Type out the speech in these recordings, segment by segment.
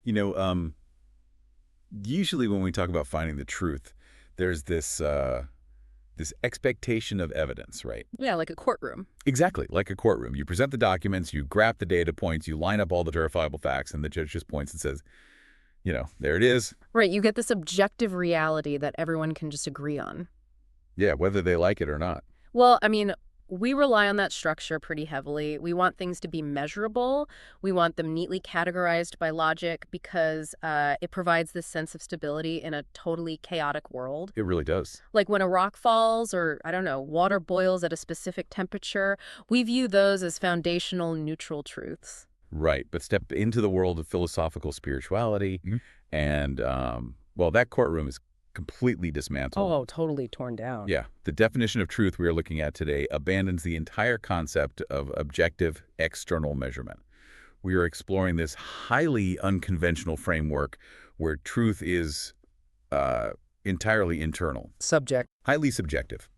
You know, usually when we talk about finding the truth, there's this expectation of evidence, right? Yeah, like a courtroom. Exactly, like a courtroom. You present the documents, you graph the data points, you line up all the verifiable facts, and the judge just points and says, there it is. Right, you get this objective reality that everyone can just agree on. Yeah, whether they like it or not. Well, I mean, we rely on that structure pretty heavily. We want things to be measurable. We want them neatly categorized by logic because it provides this sense of stability in a totally chaotic world. It really does. Like when a rock falls or, I don't know, water boils at a specific temperature, we view those as foundational neutral truths. Right, but step into the world of philosophical spirituality, and, well, that courtroom is completely dismantled. Oh, totally torn down. Yeah, the definition of truth we are looking at today abandons the entire concept of objective external measurement. We are exploring this highly unconventional framework where truth is entirely internal, Subject. highly subjective,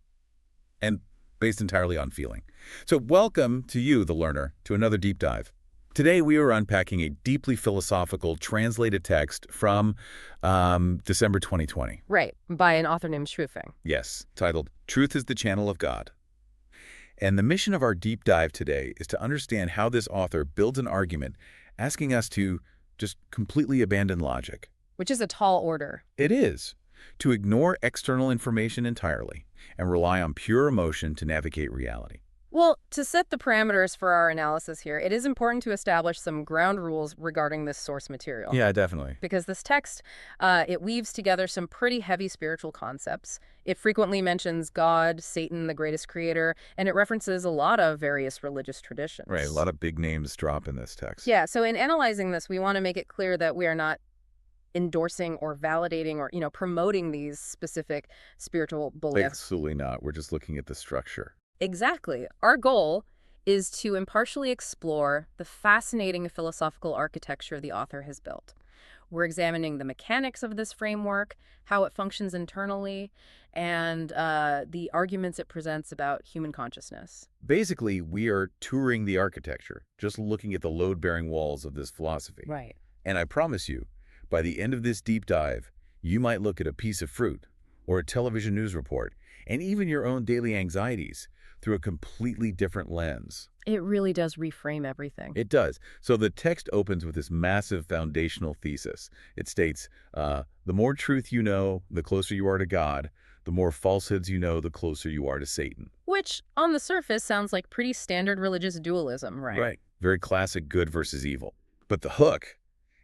and based entirely on feeling. So welcome to you, the learner, to another deep dive. Today, we are unpacking a deeply philosophical translated text from December 2020. Right, by an author named Schrufing. Yes, titled Truth is the Channel of God. And the mission of our deep dive today is to understand how this author builds an argument asking us to just completely abandon logic. Which is a tall order. It is. To ignore external information entirely and rely on pure emotion to navigate reality. Well, to set the parameters for our analysis here, it is important to establish some ground rules regarding this source material. Yeah, definitely. Because this text, it weaves together some pretty heavy spiritual concepts. It frequently mentions God, Satan, the greatest creator, and it references a lot of various religious traditions. Right, a lot of big names drop in this text. Yeah, so in analyzing this, we want to make it clear that we are not endorsing or validating or, promoting these specific spiritual beliefs. Absolutely not. We're just looking at the structure. Exactly. Our goal is to impartially explore the fascinating philosophical architecture the author has built. We're examining the mechanics of this framework, how it functions internally, and the arguments it presents about human consciousness. Basically, we are touring the architecture, just looking at the load-bearing walls of this philosophy. Right. And I promise you, by the end of this deep dive, you might look at a piece of fruit or a television news report, and even your own daily anxieties through a completely different lens. It really does reframe everything. It does. So the text opens with this massive foundational thesis. It states, the more truth you know, the closer you are to God. The more falsehoods you know, the closer you are to Satan. Which, on the surface, sounds like pretty standard religious dualism, right? Right. Very classic good versus evil. But the hook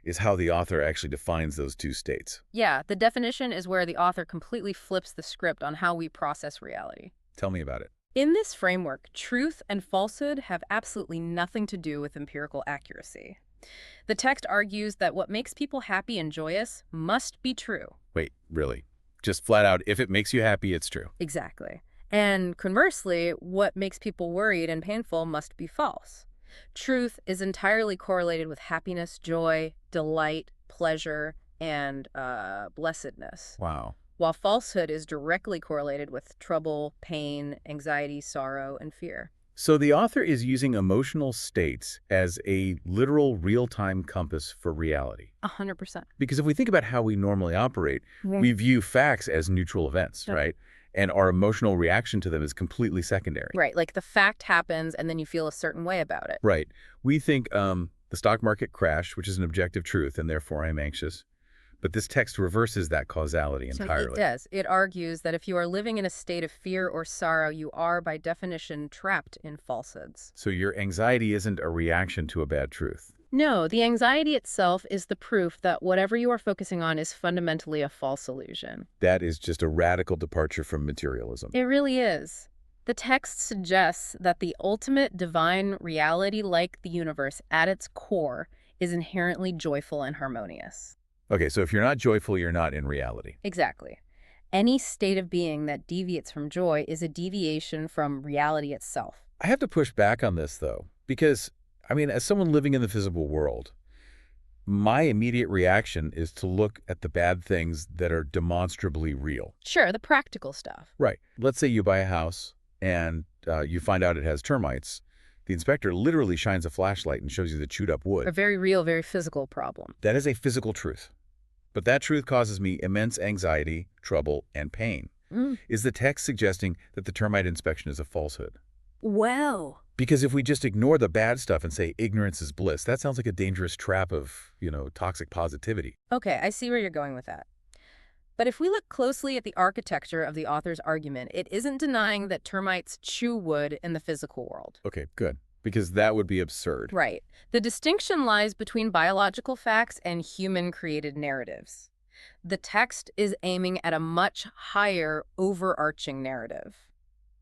is how the author actually defines those two states. Yeah, the definition is where the author completely flips the script on how we process reality. Tell me about it. In this framework, truth and falsehood have absolutely nothing to do with empirical accuracy. The text argues that what makes people happy and joyous must be true. Wait, really? Just flat out, if it makes you happy, it's true. Exactly. And conversely, what makes people worried and painful must be false. Truth is entirely correlated with happiness, joy, delight, pleasure, and blessedness. Wow. While falsehood is directly correlated with trouble, pain, anxiety, sorrow, and fear. So the author is using emotional states as a literal real-time compass for reality. 100%. Because if we think about how we normally operate, we view facts as neutral events, right? And our emotional reaction to them is completely secondary. Right, like the fact happens and then you feel a certain way about it. Right. We think the stock market crashed, which is an objective truth, and therefore I'm anxious. But this text reverses that causality entirely. It does. It argues that if you are living in a state of fear or sorrow, you are, by definition, trapped in falsehoods. So your anxiety isn't a reaction to a bad truth. No, the anxiety itself is the proof that whatever you are focusing on is fundamentally a false illusion. That is just a radical departure from materialism. It really is. The text suggests that the ultimate divine reality, like the universe at its core, is inherently joyful and harmonious. Okay, so if you're not joyful, you're not in reality. Exactly. Any state of being that deviates from joy is a deviation from reality itself. I have to push back on this, though, because, as someone living in the physical world, my immediate reaction is to look at the bad things that are demonstrably real. Sure, the practical stuff. Right. Let's say you buy a house and you find out it has termites. The inspector literally shines a flashlight and shows you the chewed up A wood. very real, very physical problem. That is a physical truth. But that truth causes me immense anxiety, trouble, and pain. Mm. Is the text suggesting that the termite inspection is a falsehood? Well, Because if we just ignore the bad stuff and say ignorance is bliss, that sounds like a dangerous trap of, toxic positivity. okay, I see where you're going with that. But if we look closely at the architecture of the author's argument, it isn't denying that termites chew wood in the physical world. Okay, good. Because that would be absurd. Right. The distinction lies between biological facts and human-created narratives. The text is aiming at a much higher, overarching narrative.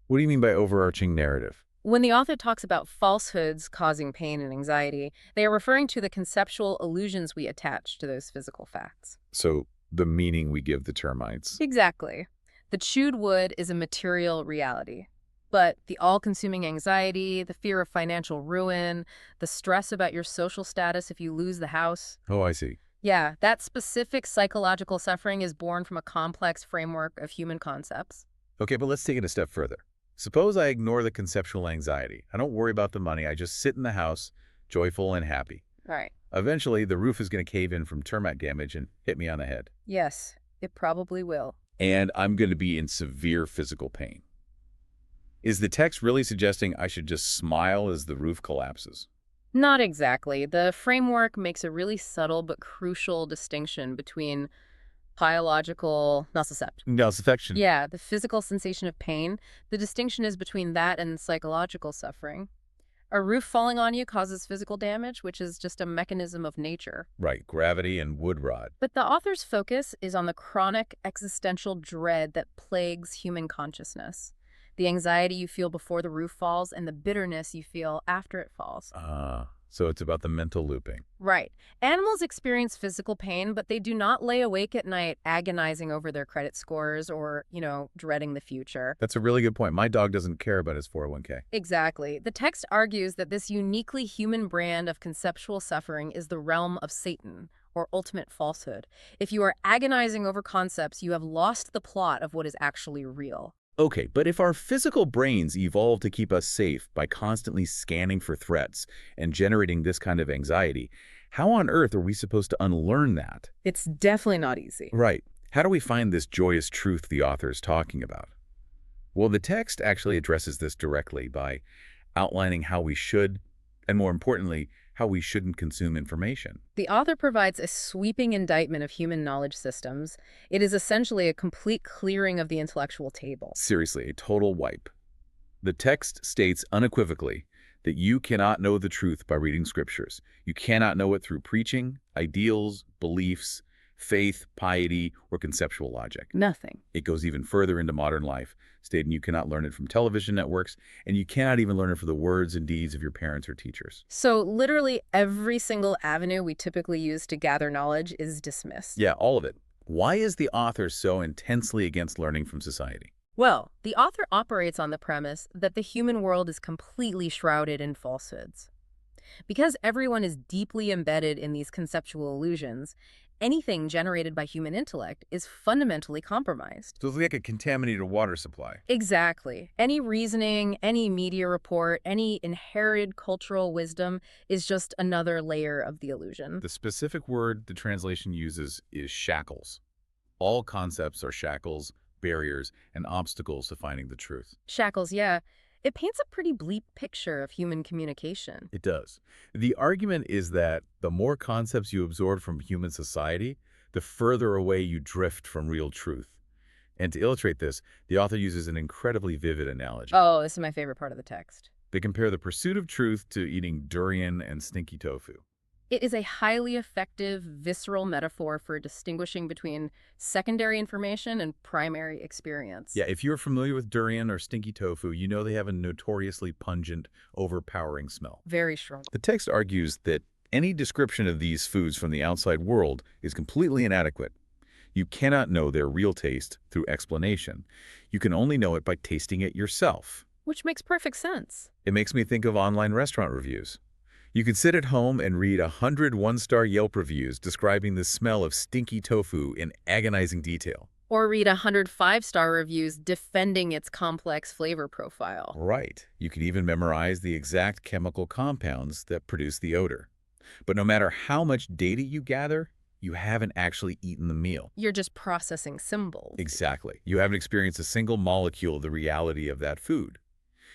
What do you mean by overarching narrative? When the author talks about falsehoods causing pain and anxiety, they are referring to the conceptual illusions we attach to those physical facts. So the meaning we give the termites. Exactly. The chewed wood is a material reality. But the all-consuming anxiety, the fear of financial ruin, the stress about your social status if you lose the house, Oh, I see. yeah, that specific psychological suffering is born from a complex framework of human concepts. Okay, but let's take it a step further. Suppose I ignore the conceptual anxiety. I don't worry about the money. I just sit in the house, joyful and happy. Right. Eventually, the roof is going to cave in from termite damage and hit me on the head. Yes, it probably will. And I'm going to be in severe physical pain. Is the text really suggesting I should just smile as the roof collapses? Not exactly. The framework makes a really subtle but crucial distinction between biological nociception. No, it's affection. Yeah, the physical sensation of pain. The distinction is between that and psychological suffering. A roof falling on you causes physical damage, which is just a mechanism of nature. Right, gravity and wood rot. But the author's focus is on the chronic existential dread that plagues human consciousness. The anxiety you feel before the roof falls and the bitterness you feel after it falls. So it's about the mental looping. Right. Animals experience physical pain, but they do not lay awake at night agonizing over their credit scores or, dreading the future. That's a really good point. My dog doesn't care about his 401k. Exactly. The text argues that this uniquely human brand of conceptual suffering is the realm of Satan, or ultimate falsehood. If you are agonizing over concepts, you have lost the plot of what is actually real. Okay, but if our physical brains evolved to keep us safe by constantly scanning for threats and generating this kind of anxiety, how on earth are we supposed to unlearn that? It's definitely not easy. Right. How do we find this joyous truth the author is talking about? Well, the text actually addresses this directly by outlining how we should, and more importantly, how we shouldn't consume information. The author provides a sweeping indictment of human knowledge systems. It is essentially a complete clearing of the intellectual table. Seriously, a total wipe. The text states unequivocally that you cannot know the truth by reading scriptures. You cannot know it through preaching, ideals, beliefs, faith, piety, or conceptual logic. Nothing. It goes even further into modern life, stating you cannot learn it from television networks, and you cannot even learn it from the words and deeds of your parents or teachers. So literally every single avenue we typically use to gather knowledge is dismissed. Yeah, all of it. Why is the author so intensely against learning from society? Well, the author operates on the premise that the human world is completely shrouded in falsehoods. Because everyone is deeply embedded in these conceptual illusions, anything generated by human intellect is fundamentally compromised. So it's like a contaminated water supply. Exactly. Any reasoning, any media report, any inherited cultural wisdom is just another layer of the illusion. The specific word the translation uses is shackles. All concepts are shackles, barriers, and obstacles to finding the truth. Shackles, yeah. It paints a pretty bleak picture of human communication. It does. The argument is that the more concepts you absorb from human society, the further away you drift from real truth. And to illustrate this, the author uses an incredibly vivid analogy. Oh, this is my favorite part of the text. They compare the pursuit of truth to eating durian and stinky tofu. It is a highly effective, visceral metaphor for distinguishing between secondary information and primary experience. Yeah, if you're familiar with durian or stinky tofu, you know they have a notoriously pungent, overpowering smell. Very strong. The text argues that any description of these foods from the outside world is completely inadequate. You cannot know their real taste through explanation. You can only know it by tasting it yourself. Which makes perfect sense. It makes me think of online restaurant reviews. You could sit at home and read 100 one-star Yelp reviews describing the smell of stinky tofu in agonizing detail. Or read 100 five-star reviews defending its complex flavor profile. Right. You could even memorize the exact chemical compounds that produce the odor. But no matter how much data you gather, you haven't actually eaten the meal. You're just processing symbols. Exactly. You haven't experienced a single molecule of the reality of that food.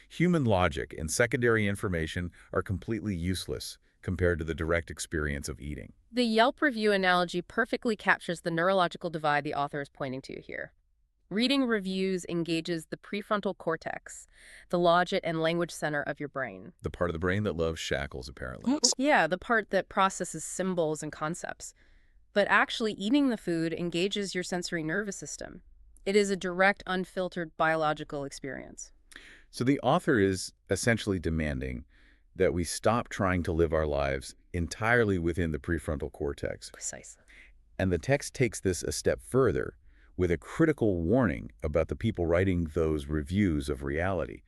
Human logic and secondary information are completely useless compared to the direct experience of eating. The Yelp review analogy perfectly captures the neurological divide the author is pointing to here. Reading reviews engages the prefrontal cortex, the logic and language center of your brain. The part of the brain that loves shackles, apparently. Yeah, the part that processes symbols and concepts. But actually eating the food engages your sensory nervous system. It is a direct, unfiltered biological experience. So the author is essentially demanding that we stop trying to live our lives entirely within the prefrontal cortex. Precisely. And the text takes this a step further with a critical warning about the people writing those reviews of reality.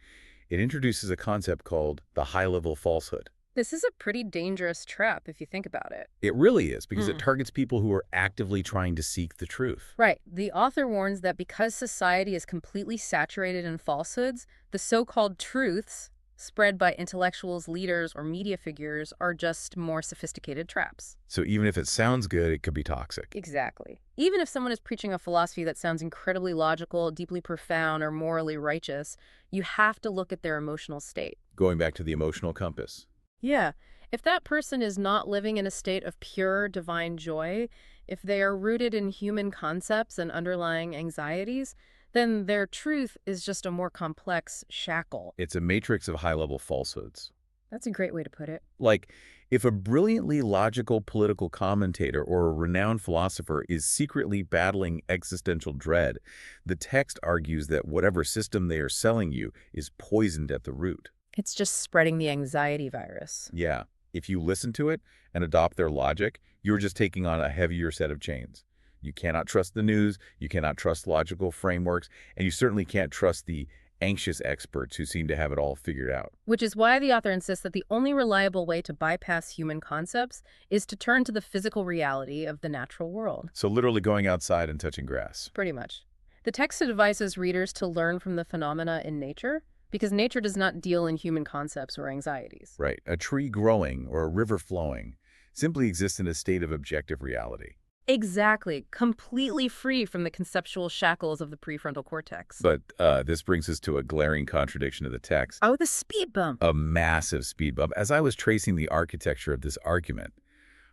It introduces a concept called the high-level falsehood. This is a pretty dangerous trap if you think about it. It really is, because it targets people who are actively trying to seek the truth. Right. The author warns that because society is completely saturated in falsehoods, the so-called truths spread by intellectuals, leaders, or media figures are just more sophisticated traps. So even if it sounds good, it could be toxic. Exactly. Even if someone is preaching a philosophy that sounds incredibly logical, deeply profound, or morally righteous, you have to look at their emotional state. Going back to the emotional compass. Yeah. If that person is not living in a state of pure divine joy, if they are rooted in human concepts and underlying anxieties, then their truth is just a more complex shackle. It's a matrix of high-level falsehoods. That's a great way to put it. Like, if a brilliantly logical political commentator or a renowned philosopher is secretly battling existential dread, the text argues that whatever system they are selling you is poisoned at the root. It's just spreading the anxiety virus. Yeah, if you listen to it and adopt their logic, you're just taking on a heavier set of chains. You cannot trust the news, you cannot trust logical frameworks, and you certainly can't trust the anxious experts who seem to have it all figured out. Which is why the author insists that the only reliable way to bypass human concepts is to turn to the physical reality of the natural world. So literally going outside and touching grass. Pretty much. The text advises readers to learn from the phenomena in nature, because nature does not deal in human concepts or anxieties. Right. A tree growing or a river flowing simply exists in a state of objective reality. Exactly. Completely free from the conceptual shackles of the prefrontal cortex. But this brings us to a glaring contradiction of the text. Oh, the speed bump. A massive speed bump. As I was tracing the architecture of this argument,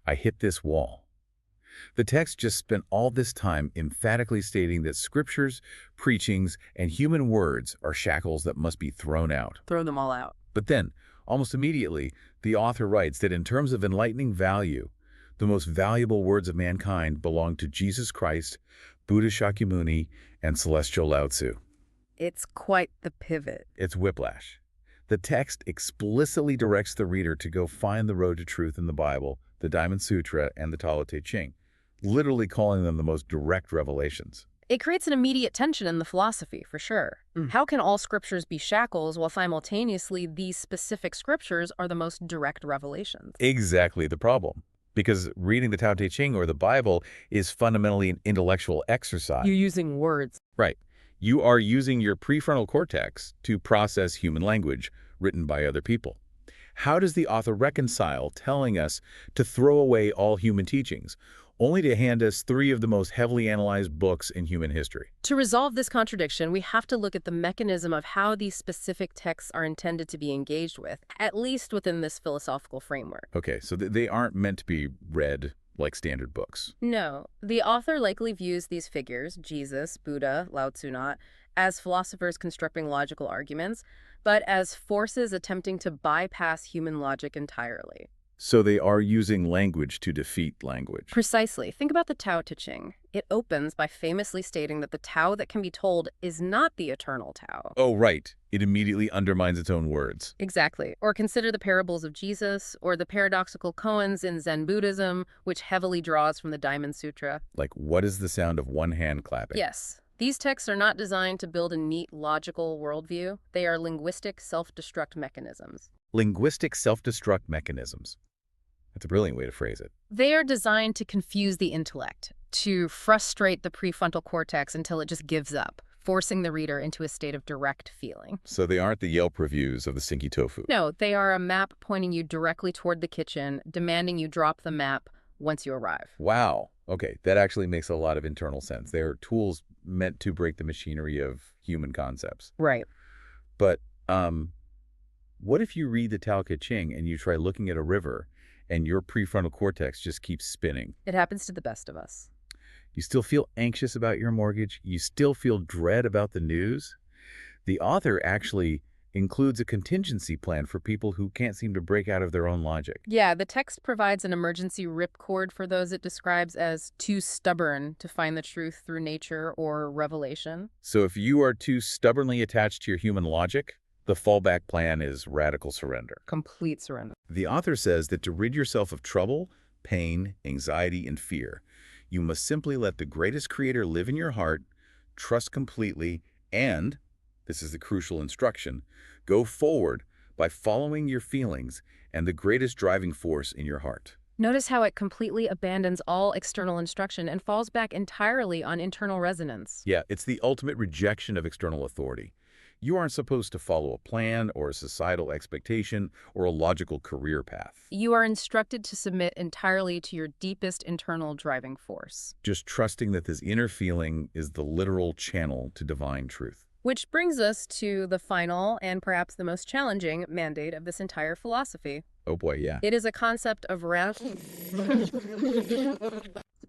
I hit this wall. The text just spent all this time emphatically stating that scriptures, preachings, and human words are shackles that must be thrown out. Throw them all out. But then, almost immediately, the author writes that in terms of enlightening value, the most valuable words of mankind belong to Jesus Christ, Buddha Shakyamuni, and celestial Lao Tzu. It's quite the pivot. It's whiplash. The text explicitly directs the reader to go find the road to truth in the Bible, the Diamond Sutra, and the Tao Te Ching, literally calling them the most direct revelations. It creates an immediate tension in the philosophy, for sure. How can all scriptures be shackles while simultaneously these specific scriptures are the most direct revelations? Exactly the problem. Because reading the Tao Te Ching or the Bible is fundamentally an intellectual exercise. You're using words. Right. You are using your prefrontal cortex to process human language written by other people. How does the author reconcile telling us to throw away all human teachings, only to hand us 3 of the most heavily analyzed books in human history? To resolve this contradiction, we have to look at the mechanism of how these specific texts are intended to be engaged with, at least within this philosophical framework. Okay, so they aren't meant to be read like standard books. No, the author likely views these figures, Jesus, Buddha, Lao Tzu not, as philosophers constructing logical arguments, but as forces attempting to bypass human logic entirely. So they are using language to defeat language. Precisely. Think about the Tao Te Ching. It opens by famously stating that the Tao that can be told is not the eternal Tao. Oh, right. It immediately undermines its own words. Exactly. Or consider the parables of Jesus, or the paradoxical koans in Zen Buddhism, which heavily draws from the Diamond Sutra. Like, what is the sound of one hand clapping? Yes. These texts are not designed to build a neat, logical worldview. They are linguistic self-destruct mechanisms. Linguistic self-destruct mechanisms. That's a brilliant way to phrase it. They are designed to confuse the intellect, to frustrate the prefrontal cortex until it just gives up, forcing the reader into a state of direct feeling. So they aren't the Yelp reviews of the stinky tofu. No, they are a map pointing you directly toward the kitchen, demanding you drop the map once you arrive. Wow. Okay, that actually makes a lot of internal sense. They're tools meant to break the machinery of human concepts. Right. But what if you read the Tao Te Ching and you try looking at a river and your prefrontal cortex just keeps spinning? It happens to the best of us. You still feel anxious about your mortgage? You still feel dread about the news? The author actually includes a contingency plan for people who can't seem to break out of their own logic. Yeah, the text provides an emergency ripcord for those it describes as too stubborn to find the truth through nature or revelation. So if you are too stubbornly attached to your human logic, the fallback plan is radical surrender. Complete surrender. The author says that to rid yourself of trouble, pain, anxiety, and fear, you must simply let the greatest creator live in your heart, trust completely, and, this is the crucial instruction, go forward by following your feelings and the greatest driving force in your heart. Notice how it completely abandons all external instruction and falls back entirely on internal resonance. Yeah, it's the ultimate rejection of external authority. You aren't supposed to follow a plan or a societal expectation or a logical career path. You are instructed to submit entirely to your deepest internal driving force. Just trusting that this inner feeling is the literal channel to divine truth. Which brings us to the final and perhaps the most challenging mandate of this entire philosophy. Oh boy, yeah. It is a concept of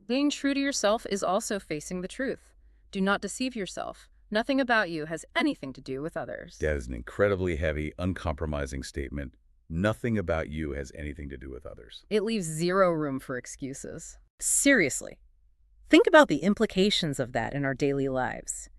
being true to yourself is also facing the truth. Do not deceive yourself. Nothing about you has anything to do with others. That is an incredibly heavy, uncompromising statement. Nothing about you has anything to do with others. It leaves zero room for excuses. Seriously, think about the implications of that in our daily lives.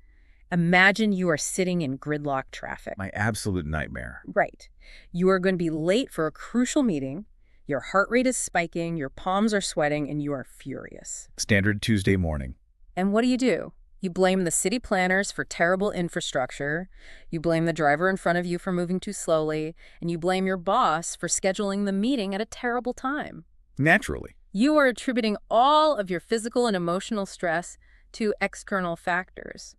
Imagine you are sitting in gridlock traffic. My absolute nightmare. Right. You are going to be late for a crucial meeting. Your heart rate is spiking, your palms are sweating, and you are furious. Standard Tuesday morning. And what do? You blame the city planners for terrible infrastructure, you blame the driver in front of you for moving too slowly, and you blame your boss for scheduling the meeting at a terrible time. Naturally. You are attributing all of your physical and emotional stress to external factors.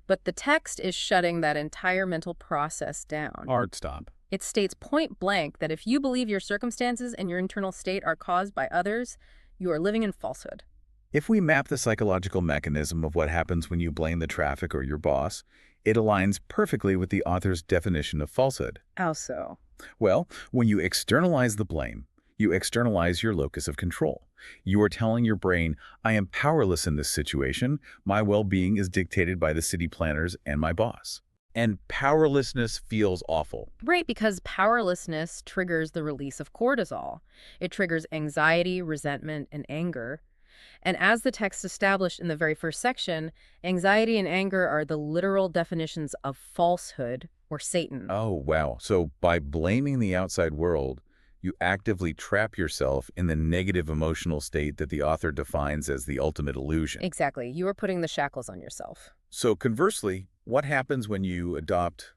But the text is shutting that entire mental process down. Hard stop. It states point blank that if you believe your circumstances and your internal state are caused by others, you are living in falsehood. If we map the psychological mechanism of what happens when you blame the traffic or your boss, it aligns perfectly with the author's definition of falsehood. How so? Well, when you externalize the blame, you externalize your locus of control. You are telling your brain, I am powerless in this situation. My well-being is dictated by the city planners and my boss. And powerlessness feels awful. Right, because powerlessness triggers the release of cortisol. It triggers anxiety, resentment, and anger. And as the text established in the very first section, anxiety and anger are the literal definitions of falsehood or Satan. Oh, wow. So by blaming the outside world, you actively trap yourself in the negative emotional state that the author defines as the ultimate illusion. Exactly. You are putting the shackles on yourself. So conversely, what happens when you adopt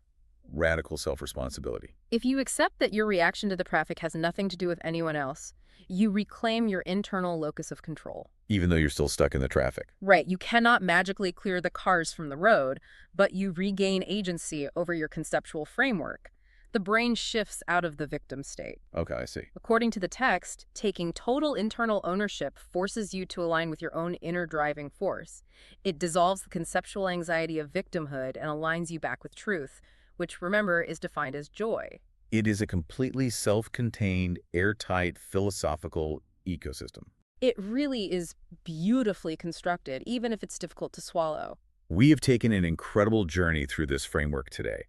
radical self-responsibility? If you accept that your reaction to the traffic has nothing to do with anyone else, you reclaim your internal locus of control. Even though you're still stuck in the traffic. Right. You cannot magically clear the cars from the road, but you regain agency over your conceptual framework. The brain shifts out of the victim state. Okay, I see. According to the text, taking total internal ownership forces you to align with your own inner driving force. It dissolves the conceptual anxiety of victimhood and aligns you back with truth, which, remember, is defined as joy. It is a completely self-contained, airtight, philosophical ecosystem. It really is beautifully constructed, even if it's difficult to swallow. We have taken an incredible journey through this framework today.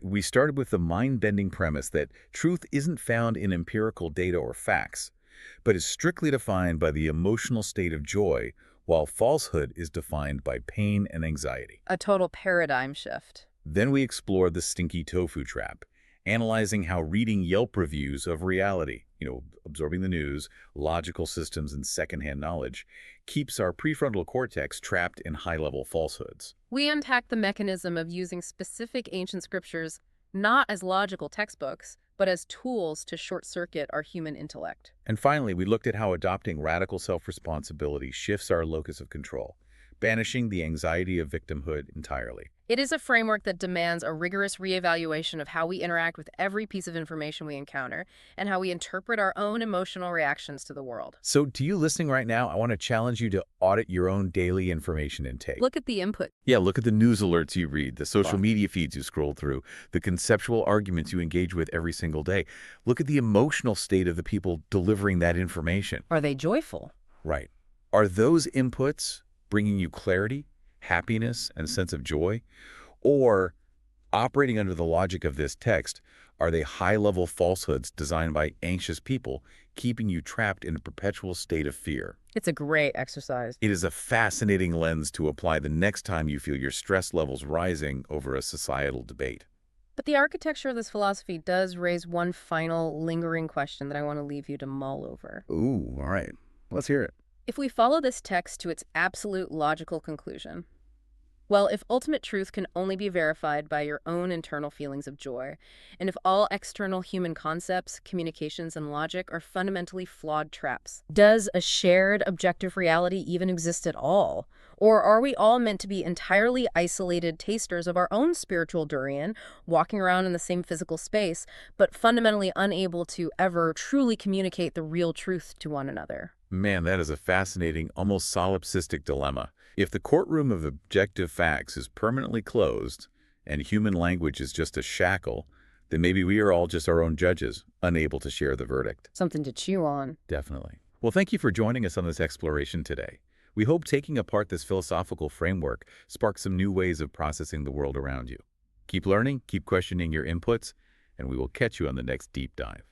We started with the mind-bending premise that truth isn't found in empirical data or facts, but is strictly defined by the emotional state of joy, while falsehood is defined by pain and anxiety. A total paradigm shift. Then we explored the stinky tofu trap, analyzing how reading Yelp reviews of reality, absorbing the news, logical systems, and secondhand knowledge, keeps our prefrontal cortex trapped in high-level falsehoods. We unpack the mechanism of using specific ancient scriptures not as logical textbooks, but as tools to short-circuit our human intellect. And finally, we looked at how adopting radical self-responsibility shifts our locus of control, banishing the anxiety of victimhood entirely. It is a framework that demands a rigorous reevaluation of how we interact with every piece of information we encounter and how we interpret our own emotional reactions to the world. So to you listening right now, I want to challenge you to audit your own daily information intake. Look at the input. Yeah, look at the news alerts you read, the social Wow. media feeds you scroll through, the conceptual arguments you engage with every single day. Look at the emotional state of the people delivering that information. Are they joyful? Right. Are those inputs bringing you clarity, happiness, and sense of joy? Or, operating under the logic of this text, are they high-level falsehoods designed by anxious people, keeping you trapped in a perpetual state of fear? It's a great exercise. It is a fascinating lens to apply the next time you feel your stress levels rising over a societal debate. But the architecture of this philosophy does raise one final lingering question that I want to leave you to mull over. Ooh, all right. Let's hear it. If we follow this text to its absolute logical conclusion, well, if ultimate truth can only be verified by your own internal feelings of joy, and if all external human concepts, communications, and logic are fundamentally flawed traps, does a shared objective reality even exist at all? Or are we all meant to be entirely isolated tasters of our own spiritual durian, walking around in the same physical space, but fundamentally unable to ever truly communicate the real truth to one another? Man, that is a fascinating, almost solipsistic dilemma. If the courtroom of objective facts is permanently closed and human language is just a shackle, then maybe we are all just our own judges, unable to share the verdict. Something to chew on. Definitely. Well, thank you for joining us on this exploration today. We hope taking apart this philosophical framework sparks some new ways of processing the world around you. Keep learning, keep questioning your inputs, and we will catch you on the next deep dive.